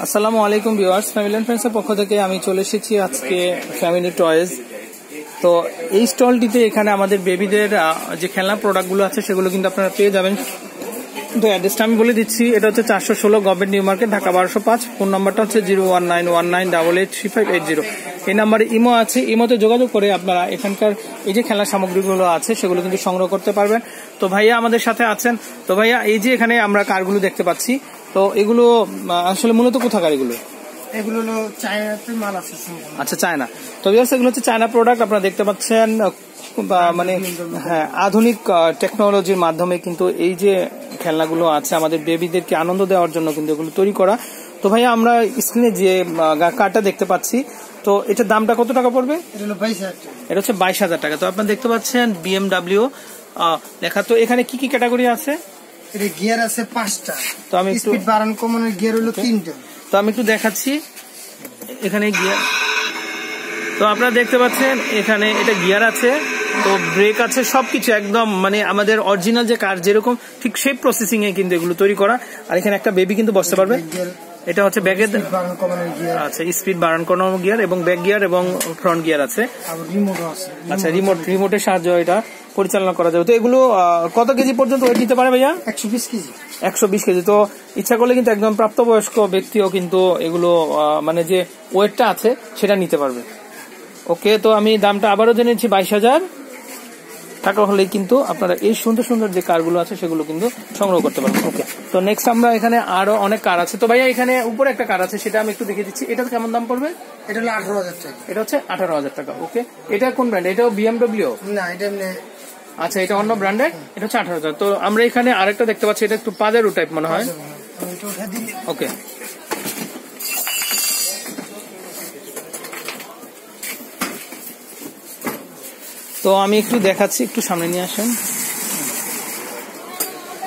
আসসালামু আলাইকুম viewers, family and ফ্রেন্ডসের পক্ষ থেকে আমি চলে এসেছি আজকে ফ্যামিলি টয়েজ। তো এই স্টলটিতে এখানে আমাদের বেবিদের যে খেলনা প্রোডাক্টগুলো আছে সেগুলো কিন্তু আপনারা পেয়ে যাবেন। তো অ্যাড্রেসটা আমি বলে দিচ্ছি, এটা হচ্ছে 416 government new market, Dhaka 1205। Phone নাম্বারটা হচ্ছে 01919883580। এই নাম্বারে ইমো আছে, ইমোতে যোগাযোগ করে আপনারা এখানকার এই যে খেলনা সামগ্রীগুলো আছে সেগুলো কিন্তু সংগ্রহ করতে পারবেন। তো ভাইয়া আমাদের সাথে আছেন। তো ভাইয়া, এই যে এখানে আমরা কারগুলো দেখতে পাচ্ছি, তো এগুলো আসলে মূলত কোথাকার? এগুলো হলো চায়নাতে মাল আছে। আচ্ছা, চায়না। তো এগুলো হচ্ছে চায়না প্রোডাক্ট, আপনারা দেখতে পাচ্ছেন। মানে হ্যাঁ, আধুনিক টেকনোলজির মাধ্যমে কিন্তু এই যে খেলনাগুলো আছে আমাদের বেবিদেরকে আনন্দ দেওয়ার জন্য কিন্তু এগুলো তৈরি করা। তো ভাইয়া, আমরা স্ক্রিনে যে কারটা দেখতে পাচ্ছি, তো এটার দামটা কত টাকা পড়বে? এটা হচ্ছে 22,000 টাকা। তো আপনারা দেখতে পাচ্ছেন BMW লেখা। তো এখানে কি কি ক্যাটাগরি আছে? গিয়ার আছে 5টা। তো আমি স্পিড বাড়ান কমানোর গিয়ার হলো 3টা। তো আমি একটু দেখাচ্ছি এখানে গিয়ার। তো আপনারা দেখতে পাচ্ছেন এখানে এটা গিয়ার আছে, তো ব্রেক আছে, সবকিছু একদম মানে আমাদের অরিজিনাল যে কার যেরকম ঠিক সেই প্রসেসিং এ কিন্তু এগুলো তৈরি করা। আর এখানে একটা বেবি কিন্তু বসতে পারবে। এটা হচ্ছে ব্যাগের আচ্ছা, স্পিড বাড়ান কমানোর গিয়ার এবং ব্যাক গিয়ার এবং ফ্রন্ট গিয়ার আছে। আচ্ছা, রিমোটের সাহায্যে এটা পরিচালনা করা যাবে। তো এগুলো কত কেজি পর্যন্ত ওয়েট নিতে পারে ভাইয়া? 120 কেজি। 120 কেজি। তো ইচ্ছা করলে কিন্তু একদম প্রাপ্তবয়স্ক ব্যক্তিও কিন্তু এগুলো মানে যে ওয়েটটা আছে সেটা নিতে পারবে। ওকে, তো আমি দামটা আবারও জেনেছি, 22,000 টাকা হলেই কিন্তু আপনারা এই সুন্দর সুন্দর যে কারগুলো আছে সেগুলো কিন্তু সংগ্রহ করতে পারবেন। ওকে, তো নেক্সট আমরা এখানে আরো অনেক কার আছে। তো ভাইয়া, এখানে উপরে একটা কার আছে, সেটা আমি একটু দেখে দিচ্ছি। এটা কেমন দাম পড়বে? এটা হলো 18,000 টাকা। এটা হচ্ছে 18,000 টাকা। ওকে, এটা কোন ব্র্যান্ড? এটাও BMW? না, এটা আচ্ছা, এটা অন্য ব্র্যান্ডের। এটা হচ্ছে 18,000। তো আমরা এখানে আরেকটা দেখতে পাচ্ছি, এটা একটু পাজারো টাইপ মনে হয়। ওকে, তো আমি একটু দেখাচ্ছি, একটু সামনে নিয়ে আসেন।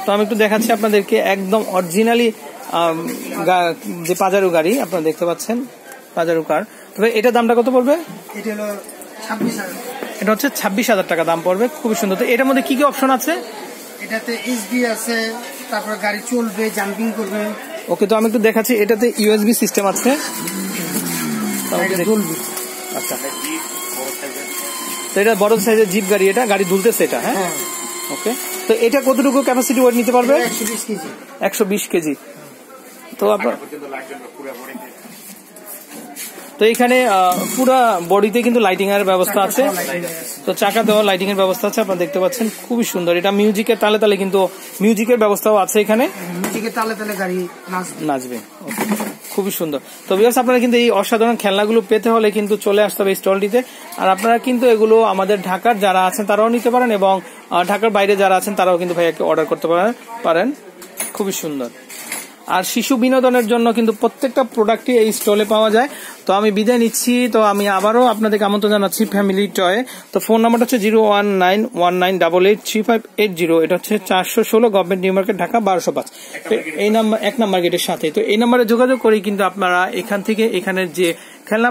তো আমি একটু দেখাচ্ছি আপনাদেরকে একদম অরিজিনালি যে পাজারো গাড়ি আপনারা দেখতে পাচ্ছেন, পাজারো কার। তবে এটার দামটা কত পড়বে? এটা হলো 26,000। এটা হচ্ছে 26,000 টাকা দাম পড়বে। খুবই সুন্দর। তো এটার মধ্যে কি কি অপশন আছে? এটাতে USB আছে, তারপর গাড়ি চলবে, জাম্পিং করবে। ওকে, তো আমি একটু দেখাচ্ছি, এটাতে USB সিস্টেম আছে। আচ্ছা, তো এটা বড় সাইজের জিপ গাড়ি, এটা গাড়ি দুলতেছে এটা। হ্যাঁ, ওকে। তো এটা কতটুকু ক্যাপাসিটি ওয়েট নিতে পারবে? 120 কেজি। 120 কেজি। তো আপনার তো এখানে পুরা বডিতে কিন্তু লাইটিং এর ব্যবস্থা আছে। তো চাকা দেওয়া লাইটিং এর ব্যবস্থা আছে, আপনারা দেখতে পাচ্ছেন। খুবই সুন্দর। এটা মিউজিকের তালে তালে কিন্তু মিউজিকের ব্যবস্থাও আছে এখানে। মিউজিকের তালে তালে গাড়ি নাচবে। খুবই সুন্দর। তো ভিউয়ার্স, আপনারা কিন্তু এই অসাধারণ খেলনাগুলো পেতে হলে কিন্তু চলে আসতে হবে এই স্টলটিতে। আর আপনারা কিন্তু এগুলো আমাদের ঢাকার যারা আছেন তারাও নিতে পারেন, এবং ঢাকার বাইরে যারা আছেন তারাও কিন্তু ভাইয়াকে অর্ডার করতে পারেন। খুবই সুন্দর। আর শিশু বিনোদনের জন্য কিন্তু প্রত্যেকটা প্রোডাক্টই এই স্টলে পাওয়া যায়। তো আমি বিদায় নিচ্ছি। তো আমি আবারও আপনাদেরকে আমন্ত্রণ জানাচ্ছি ফ্যামিলি টয়। তো ফোন নাম্বারটা হচ্ছে 01919883580। এটা হচ্ছে 416 গভর্নমেন্ট নিউ মার্কেট, ঢাকা 1205। এই নাম্বার 1 নাম্বার গেটের সাথে। তো এই নাম্বারে যোগাযোগ করেই কিন্তু আপনারা এখান থেকে এখানের যে খেলনা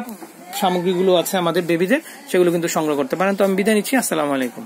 সামগ্রীগুলো আছে আমাদের বেবিদের, সেগুলো কিন্তু সংগ্রহ করতে পারেন। তো আমি বিদায় নিচ্ছি। আসসালামু আলাইকুম।